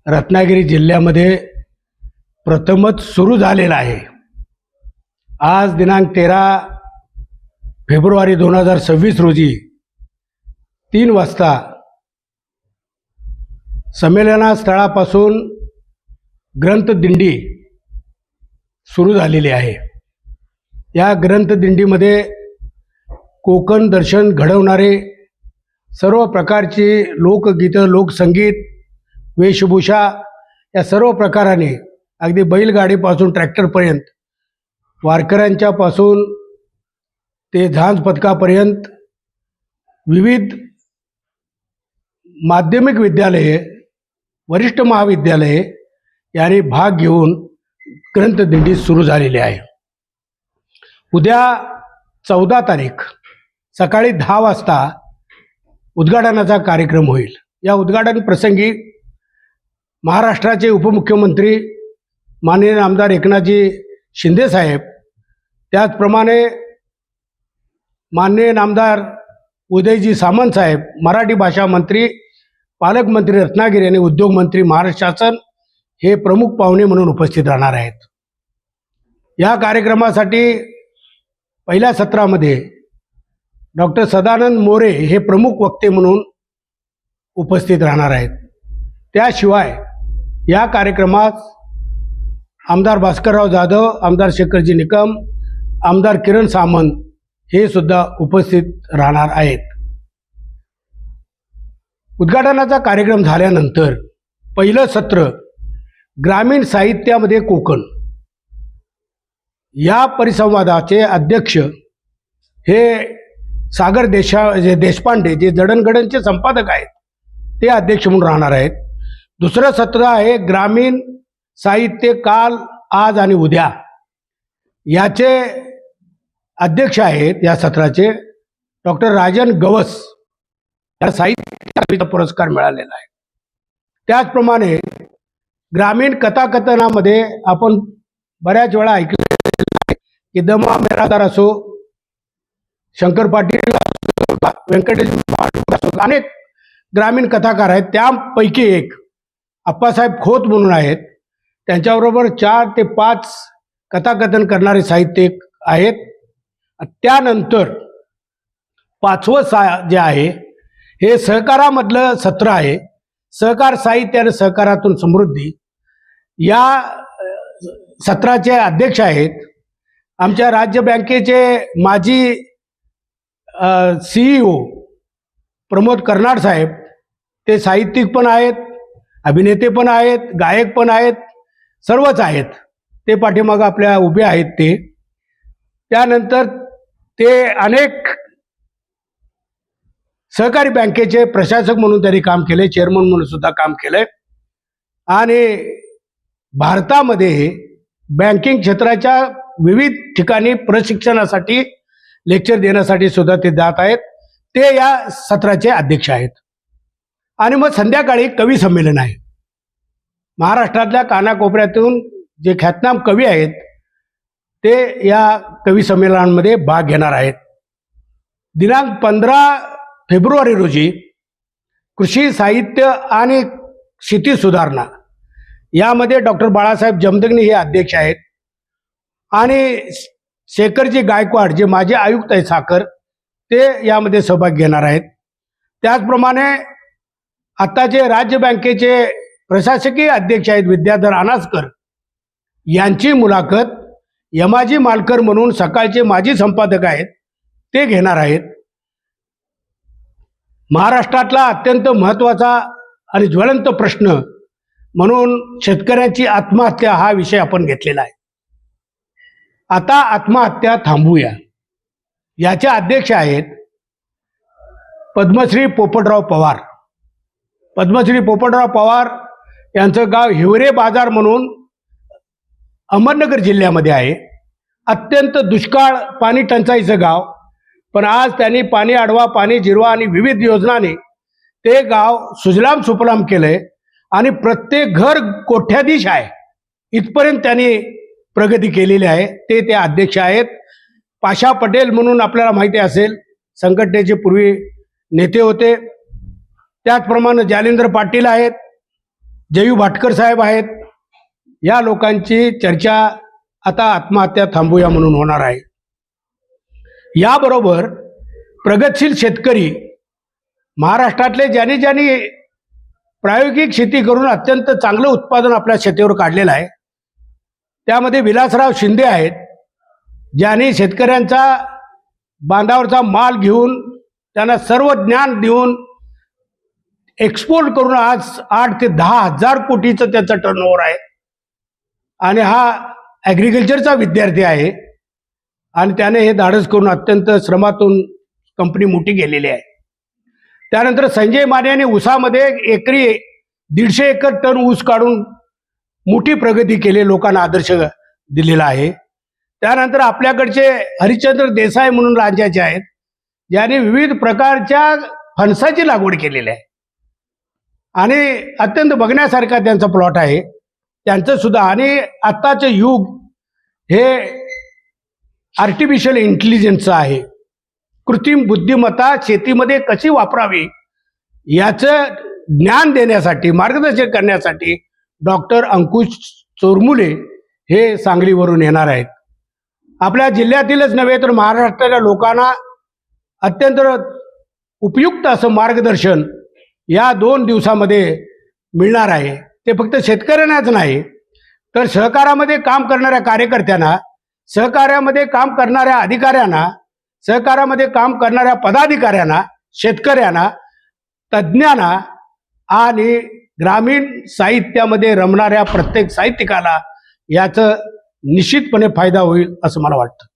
रत्नागिरी जिल्ह्यामध्ये प्रथमच सुरू झालेला आहे। आज दिनांक 13 फेब्रुवारी 2026 रोजी 3 वाजता संमेलनस्थळापासून ग्रंथदिंडी सुरू झालेली आहे। या ग्रंथदिंडीमध्ये कोकण दर्शन घडवणारे सर्व प्रकारची लोकगीतं, लोकसंगीत, वेशभूषा या सर्व प्रकाराने अगदी बैलगाडीपासून ट्रॅक्टरपर्यंत, वारकऱ्यांच्यापासून ते झांज पथकापर्यंत विविध माध्यमिक विद्यालये, वरिष्ठ महाविद्यालये यांनी भाग घेऊन ग्रंथदिंडी सुरू झालेली आहे। उद्या 14 तारीख सकाळी 10 वाजता उद्घाटनाचा कार्यक्रम होईल। या उद्घाटन प्रसंगी महाराष्ट्राचे उपमुख्यमंत्री माननीय आमदार एकनाथजी शिंदे साहेब, त्याचप्रमाणे माननीय आमदार उदयजी सामंत साहेब, मराठी भाषा मंत्री, पालकमंत्री रत्नागिरी आणि उद्योग मंत्री महाराष्ट्र शासन हे प्रमुख पाहुणे म्हणून उपस्थित राहणार आहेत। या कार्यक्रमासाठी पहिल्या सत्रामध्ये डॉक्टर सदानंद मोरे हे प्रमुख वक्ते म्हणून उपस्थित राहणार आहेत। त्याशिवाय या कार्यक्रमात आमदार भास्करराव जाधव, आमदार शेखरजी निकम, आमदार किरण सामंत हे सुद्धा उपस्थित राहणार आहेत। उद्घाटनाचा कार्यक्रम झाल्यानंतर पहिलं सत्र ग्रामीण साहित्यामध्ये कोकण या परिसंवादाचे अध्यक्ष हे सागर देशपांडे, जे जडणघडणचे संपादक आहेत, ते अध्यक्ष म्हणून राहणार आहेत। दुसरं सत्र आहे ग्रामीण साहित्य काल, आज आणि उद्या, याचे अध्यक्ष आहेत या सत्राचे डॉक्टर राजन गवस, या साहित्य पुरस्कार मिळालेला आहे। त्याचप्रमाणे ग्रामीण कथाकथनामध्ये आपण बऱ्याच वेळा ऐकले की दमा मेरादार असो, शंकर पाटील, व्यंकटेश असो, अनेक ग्रामीण कथाकार आहेत। त्यापैकी एक अप्पासाहेब खोत म्हणून आहेत, त्यांच्याबरोबर 4 ते 5 कथाकथन करणारे साहित्यिक आहेत। त्यानंतर 5वं जे आहे हे सहकारामधलं सत्र आहे, सहकार साहित्य आणि सहकारातून समृद्धी। या सत्राचे अध्यक्ष आहेत आमच्या राज्य बँकेचे माजी CEO प्रमोद कर्नाड साहेब। ते साहित्यिक पण आहेत, अभिनेते पण आहेत, गायक पण आहेत, सर्वच आहेत। ते पाठीमागं आपल्या उभे आहेत ते। त्यानंतर ते अनेक सहकारी बँकेचे प्रशासक म्हणून त्यांनी काम केले, चेअरमन म्हणून सुद्धा काम केलंय आणि भारतामध्ये बँकिंग क्षेत्राच्या विविध ठिकाणी प्रशिक्षणासाठी, लेक्चर देण्यासाठी सुद्धा ते जात आहेत। ते या सत्राचे अध्यक्ष आहेत। आणि मग संध्याकाळी कवी संमेलन आहे। महाराष्ट्रातल्या कानाकोपऱ्यातून जे ख्यातनाम कवी आहेत ते या कवी संमेलनामध्ये भाग घेणार आहेत। दिनांक 15 फेब्रुवारी रोजी कृषी साहित्य आणि शेती सुधारणा यामध्ये डॉक्टर बाळासाहेब जमदग्नी हे अध्यक्ष आहेत आणि शेखरजी गायकवाड, जे माजी आयुक्त आहेत साखर, ते यामध्ये सहभाग घेणार आहेत। त्याचप्रमाणे आताचे राज्य बँकेचे प्रशासकीय अध्यक्ष आहेत विद्याधर अनासकर, यांची मुलाखत यमाजी मालकर म्हणून सकाळचे माजी संपादक आहेत, ते घेणार आहेत। महाराष्ट्रातला अत्यंत महत्त्वाचा आणि ज्वलंत प्रश्न म्हणून शेतकऱ्यांची आत्महत्या हा विषय आपण घेतलेला आहे। आता आत्महत्या थांबवूया याचे अध्यक्ष आहेत पद्मश्री पोपटराव पवार। पद्मश्री पोपटराव पवार यांचं गाव हिवरे बाजार म्हणून अहमदनगर जिल्ह्यामध्ये आहे। अत्यंत दुष्काळ, पाणी टंचाईचं गाव, पण आज त्यांनी पाणी अडवा, पाणी जिरवा आणि विविध योजनांनी ते गाव सुजलाम सुफलाम केलंय आणि प्रत्येक घर कोठ्याधीश आहे इथपर्यंत त्यांनी प्रगती केलेली आहे। ते अध्यक्ष आहेत। पाशा पटेल म्हणून आपल्याला माहिती असेल, संघटनेचे पूर्वी नेते होते। त्याचप्रमाणे जालिंदर पाटील आहेत, जयू भाटकर साहेब आहेत. या लोकांची चर्चा आता आत्महत्या थांबूया म्हणून होणार आहे. याबरोबर प्रगतशील शेतकरी महाराष्ट्रातले ज्यांनी ज्यांनी प्रायोगिक शेती करून अत्यंत चांगलं उत्पादन आपल्या शेतीवर काढलेलं आहे, त्यामध्ये विलासराव शिंदे आहेत, ज्यांनी शेतकऱ्यांचा बांधावरचा माल घेऊन त्यांना सर्व ज्ञान देऊन एक्सपोर्ट करून आज 8 ते 10 हजार कोटीचं त्याचं टर्नओव्हर आहे. आणि हा ॲग्रिकल्चरचा विद्यार्थी आहे आणि त्याने हे धाडस करून अत्यंत श्रमातून कंपनी मोठी गेलेली आहे. त्यानंतर संजय माने यांनी ऊसामध्ये एकरी 150 एकर टन ऊस काढून मोठी प्रगती केली, लोकांना आदर्श दिलेला आहे. त्यानंतर आपल्याकडचे हरिश्चंद्र देसाई म्हणून राज्याचे आहेत, ज्यांनी विविध प्रकारच्या फणसाची लागवड केलेली आहे आणि अत्यंत बघण्यासारखा त्यांचा प्लॉट आहे त्यांचं सुद्धा. आणि आत्ताचं युग हे आर्टिफिशियल इंटेलिजन्सचं आहे. कृत्रिम बुद्धिमत्ता शेतीमध्ये कशी वापरावी याचं ज्ञान देण्यासाठी, मार्गदर्शन करण्यासाठी डॉक्टर अंकुश चोरमुले हे सांगलीवरून येणार आहेत. आपल्या जिल्ह्यातीलच नव्हे तर महाराष्ट्राच्या लोकांना अत्यंत उपयुक्त असं मार्गदर्शन या 2 दिवसामध्ये मिळणार आहे. ते फक्त शेतकऱ्यांनाच नाही तर सहकारामध्ये काम करणाऱ्या कार्यकर्त्यांना, सहकार्यामध्ये काम करणाऱ्या अधिकाऱ्यांना, सहकारामध्ये काम करणाऱ्या पदाधिकाऱ्यांना, शेतकऱ्यांना, तज्ज्ञांना आणि ग्रामीण साहित्यामध्ये रमणाऱ्या प्रत्येक साहित्यिकाला याचं निश्चितपणे फायदा होईल असं मला वाटतं.